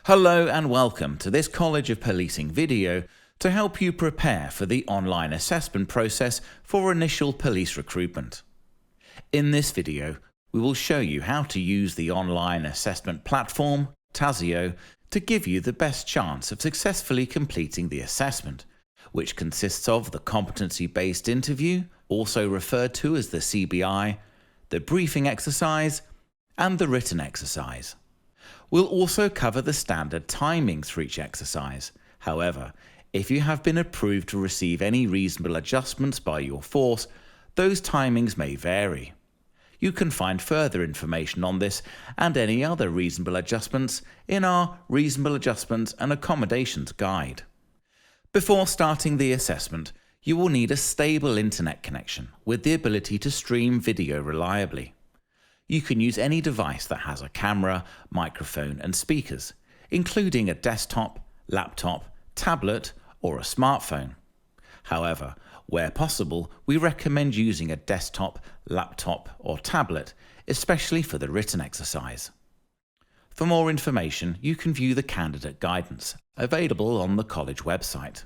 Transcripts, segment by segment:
Hello and welcome to this College of Policing video to help you prepare for the online assessment process for initial police recruitment. In this video, we will show you how to use the online assessment platform, Tazio, to give you the best chance of successfully completing the assessment, which consists of the competency-based interview, also referred to as the CBI, the briefing exercise, and the written exercise. We'll also cover the standard timings for each exercise. However, if you have been approved to receive any reasonable adjustments by your force, those timings may vary. You can find further information on this and any other reasonable adjustments in our Reasonable Adjustments and Accommodations Guide. Before starting the assessment, you will need a stable internet connection with the ability to stream video reliably. You can use any device that has a camera, microphone and speakers, including a desktop, laptop, tablet or a smartphone. However, where possible, we recommend using a desktop, laptop or tablet, especially for the written exercise. For more information, you can view the candidate guidance, available on the college website.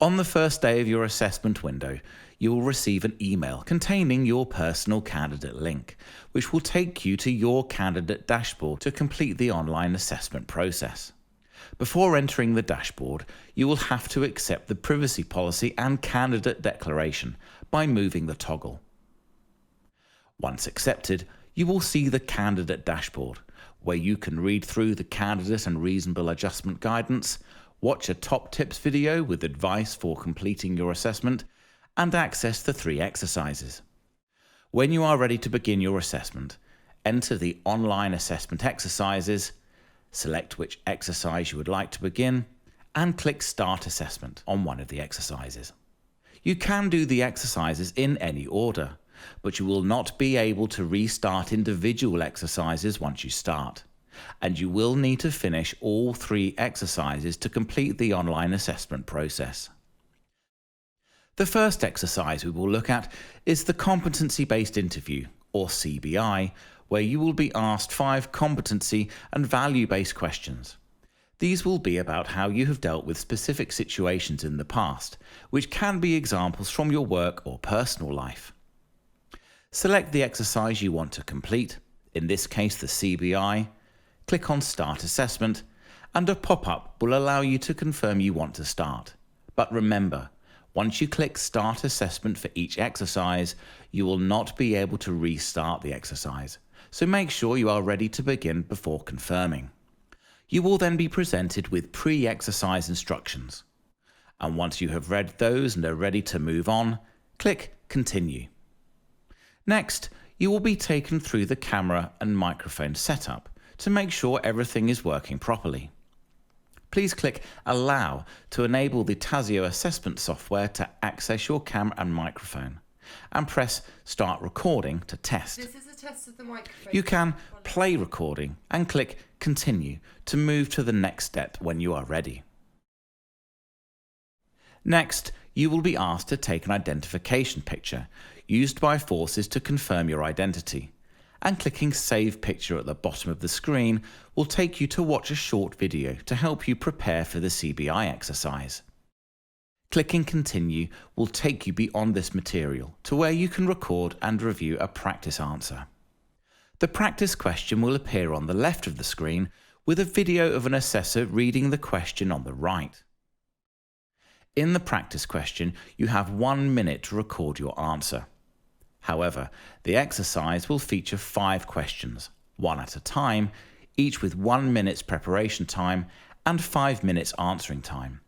On the first day of your assessment window, you will receive an email containing your personal candidate link, which will take you to your candidate dashboard to complete the online assessment process. Before entering the dashboard, you will have to accept the privacy policy and candidate declaration by moving the toggle. Once accepted, you will see the candidate dashboard, where you can read through the candidate and reasonable adjustment guidance, watch a top tips video with advice for completing your assessment, and access the 3 exercises. When you are ready to begin your assessment, enter the online assessment exercises, select which exercise you would like to begin, and click Start Assessment on one of the exercises. You can do the exercises in any order, but you will not be able to restart individual exercises once you start, and you will need to finish all 3 exercises to complete the online assessment process. The first exercise we will look at is the competency-based interview, or CBI, where you will be asked 5 competency and value-based questions. These will be about how you have dealt with specific situations in the past, which can be examples from your work or personal life. Select the exercise you want to complete, in this case the CBI, click on Start Assessment, and a pop-up will allow you to confirm you want to start. But remember, once you click Start Assessment for each exercise, you will not be able to restart the exercise, so make sure you are ready to begin before confirming. You will then be presented with pre-exercise instructions, and once you have read those and are ready to move on, click Continue. Next, you will be taken through the camera and microphone setup to make sure everything is working properly. Please click Allow to enable the Tazio assessment software to access your camera and microphone, and press Start Recording to test. This is a test of the microphone. You can play recording and click Continue to move to the next step when you are ready. Next, you will be asked to take an identification picture used by forces to confirm your identity, and clicking Save Picture at the bottom of the screen will take you to watch a short video to help you prepare for the CBI exercise. Clicking Continue will take you beyond this material to where you can record and review a practice answer. The practice question will appear on the left of the screen with a video of an assessor reading the question on the right. In the practice question, you have 1 minute to record your answer. However, the exercise will feature 5 questions, 1 at a time, each with 1 minute's preparation time and 5 minutes answering time.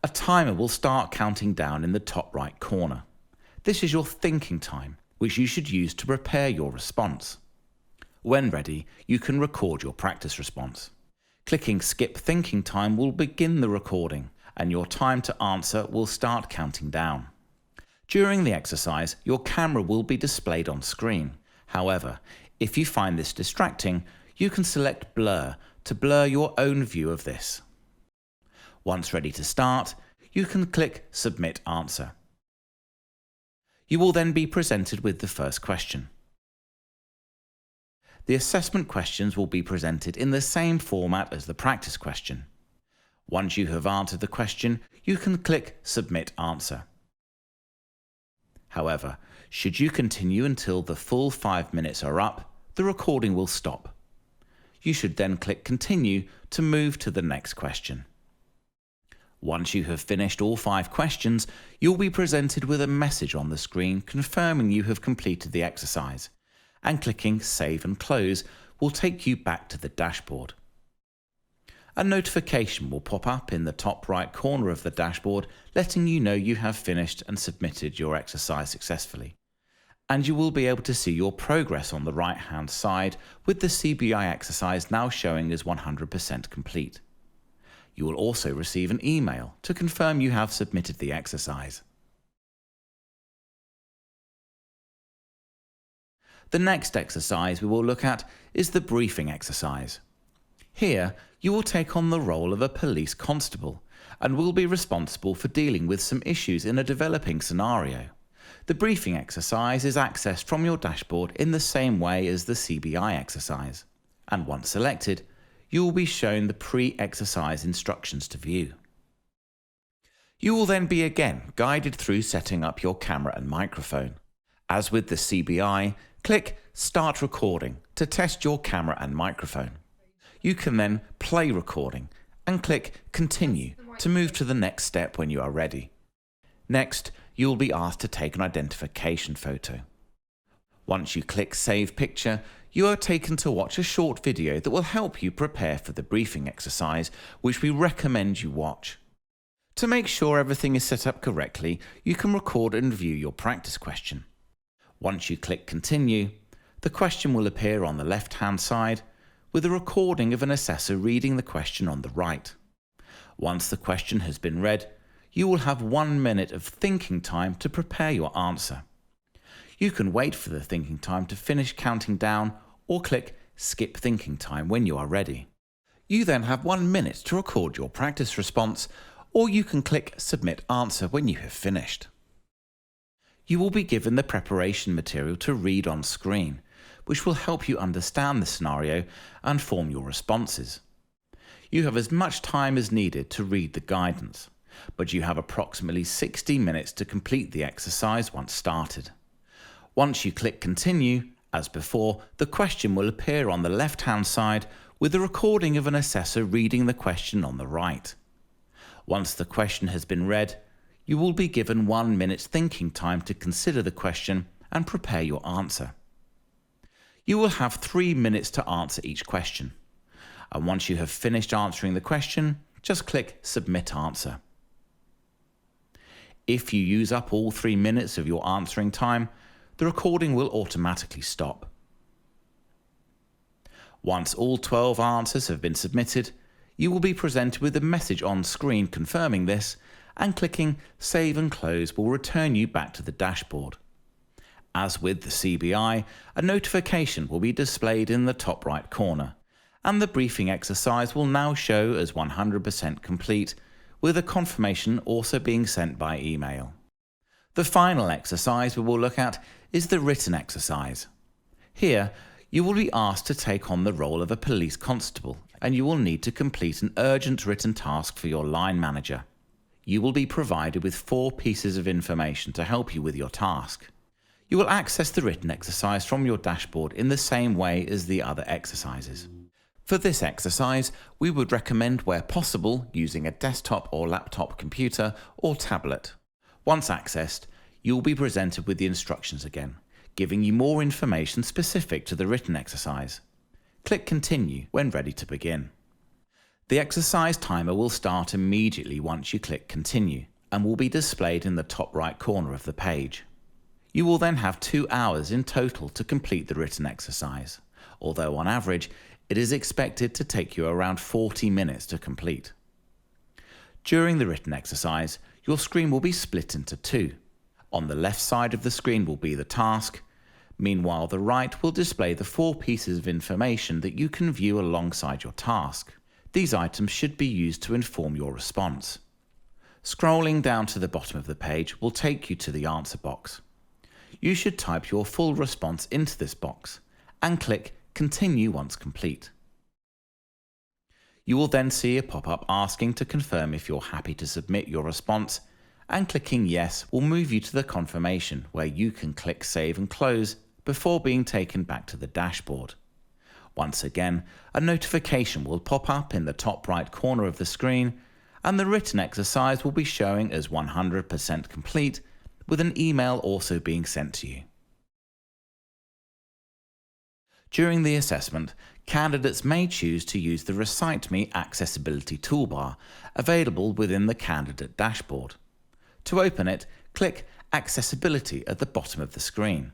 A timer will start counting down in the top right corner. This is your thinking time, which you should use to prepare your response. When ready, you can record your practice response. Clicking Skip Thinking Time will begin the recording, and your time to answer will start counting down. During the exercise, your camera will be displayed on screen. However, if you find this distracting, you can select Blur to blur your own view of this. Once ready to start, you can click Submit Answer. You will then be presented with the first question. The assessment questions will be presented in the same format as the practice question. Once you have answered the question, you can click Submit Answer. However, should you continue until the full 5 minutes are up, the recording will stop. You should then click Continue to move to the next question. Once you have finished all 5 questions, you'll be presented with a message on the screen confirming you have completed the exercise, and clicking Save and Close will take you back to the dashboard. A notification will pop up in the top right corner of the dashboard letting you know you have finished and submitted your exercise successfully. And you will be able to see your progress on the right-hand side with the CBI exercise now showing as 100% complete. You will also receive an email to confirm you have submitted the exercise. The next exercise we will look at is the briefing exercise. Here, you will take on the role of a police constable and will be responsible for dealing with some issues in a developing scenario. The briefing exercise is accessed from your dashboard in the same way as the CBI exercise, and once selected, you will be shown the pre-exercise instructions to view. You will then be again guided through setting up your camera and microphone. As with the CBI, click Start Recording to test your camera and microphone. You can then play recording and click Continue to move to the next step when you are ready. Next, you will be asked to take an identification photo. Once you click Save Picture, you are taken to watch a short video that will help you prepare for the briefing exercise, which we recommend you watch. To make sure everything is set up correctly, you can record and view your practice question. Once you click Continue, the question will appear on the left-hand side, with a recording of an assessor reading the question on the right. Once the question has been read, you will have 1 minute of thinking time to prepare your answer. You can wait for the thinking time to finish counting down or click Skip Thinking Time when you are ready. You then have 1 minute to record your practice response, or you can click Submit Answer when you have finished. You will be given the preparation material to read on screen, which will help you understand the scenario and form your responses. You have as much time as needed to read the guidance, but you have approximately 60 minutes to complete the exercise once started. Once you click Continue, as before, the question will appear on the left-hand side with a recording of an assessor reading the question on the right. Once the question has been read, you will be given 1 minute's thinking time to consider the question and prepare your answer. You will have 3 minutes to answer each question, and once you have finished answering the question, just click Submit Answer. If you use up all 3 minutes of your answering time, the recording will automatically stop. Once all 12 answers have been submitted, you will be presented with a message on screen confirming this, and clicking Save and Close will return you back to the dashboard. As with the CBI, a notification will be displayed in the top right corner, and the briefing exercise will now show as 100% complete, with a confirmation also being sent by email. The final exercise we will look at is the written exercise. Here, you will be asked to take on the role of a police constable, and you will need to complete an urgent written task for your line manager. You will be provided with 4 pieces of information to help you with your task. You will access the written exercise from your dashboard in the same way as the other exercises. For this exercise, we would recommend, where possible, using a desktop or laptop computer or tablet. Once accessed, you will be presented with the instructions again, giving you more information specific to the written exercise. Click Continue when ready to begin. The exercise timer will start immediately once you click Continue, and will be displayed in the top right corner of the page. You will then have 2 hours in total to complete the written exercise, although on average, it is expected to take you around 40 minutes to complete. During the written exercise, your screen will be split into 2. On the left side of the screen will be the task. Meanwhile, the right will display the 4 pieces of information that you can view alongside your task. These items should be used to inform your response. Scrolling down to the bottom of the page will take you to the answer box. You should type your full response into this box and click Continue once complete. You will then see a pop-up asking to confirm if you're happy to submit your response, and clicking Yes will move you to the confirmation where you can click Save and Close before being taken back to the dashboard. Once again, a notification will pop up in the top right corner of the screen, and the written exercise will be showing as 100% complete, with an email also being sent to you. During the assessment, candidates may choose to use the Recite Me accessibility toolbar available within the candidate dashboard. To open it, click Accessibility at the bottom of the screen.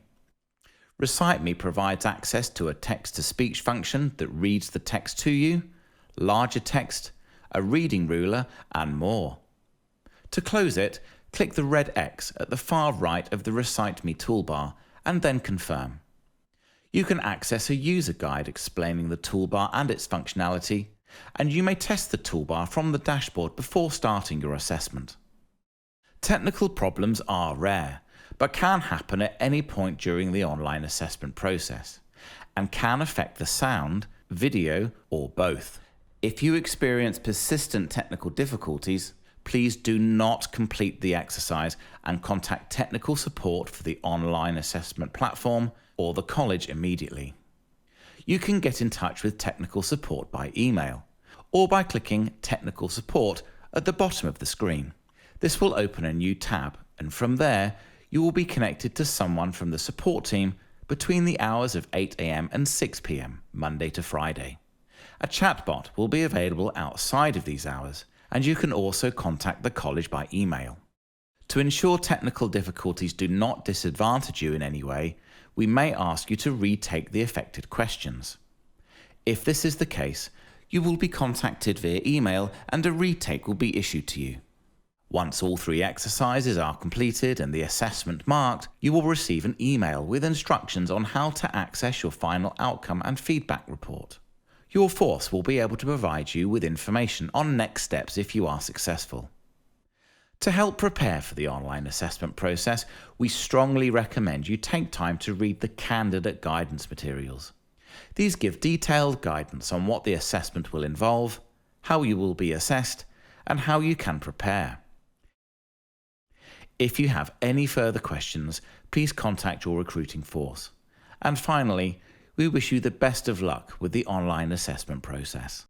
Recite Me provides access to a text-to-speech function that reads the text to you, larger text, a reading ruler, and more. To close it, click the red X at the far right of the Recite Me toolbar and then confirm. You can access a user guide explaining the toolbar and its functionality, and you may test the toolbar from the dashboard before starting your assessment. Technical problems are rare, but can happen at any point during the online assessment process, and can affect the sound, video, or both. If you experience persistent technical difficulties, please do not complete the exercise and contact technical support for the online assessment platform or the college immediately. You can get in touch with technical support by email or by clicking Technical Support at the bottom of the screen. This will open a new tab, and from there you will be connected to someone from the support team between the hours of 8 AM and 6 PM, Monday to Friday. A chatbot will be available outside of these hours, and you can also contact the college by email. To ensure technical difficulties do not disadvantage you in any way, we may ask you to retake the affected questions. If this is the case, you will be contacted via email and a retake will be issued to you. Once all 3 exercises are completed and the assessment marked, you will receive an email with instructions on how to access your final outcome and feedback report. Your force will be able to provide you with information on next steps if you are successful. To help prepare for the online assessment process, we strongly recommend you take time to read the candidate guidance materials. These give detailed guidance on what the assessment will involve, how you will be assessed, and how you can prepare. If you have any further questions, please contact your recruiting force. And finally, we wish you the best of luck with the online assessment process.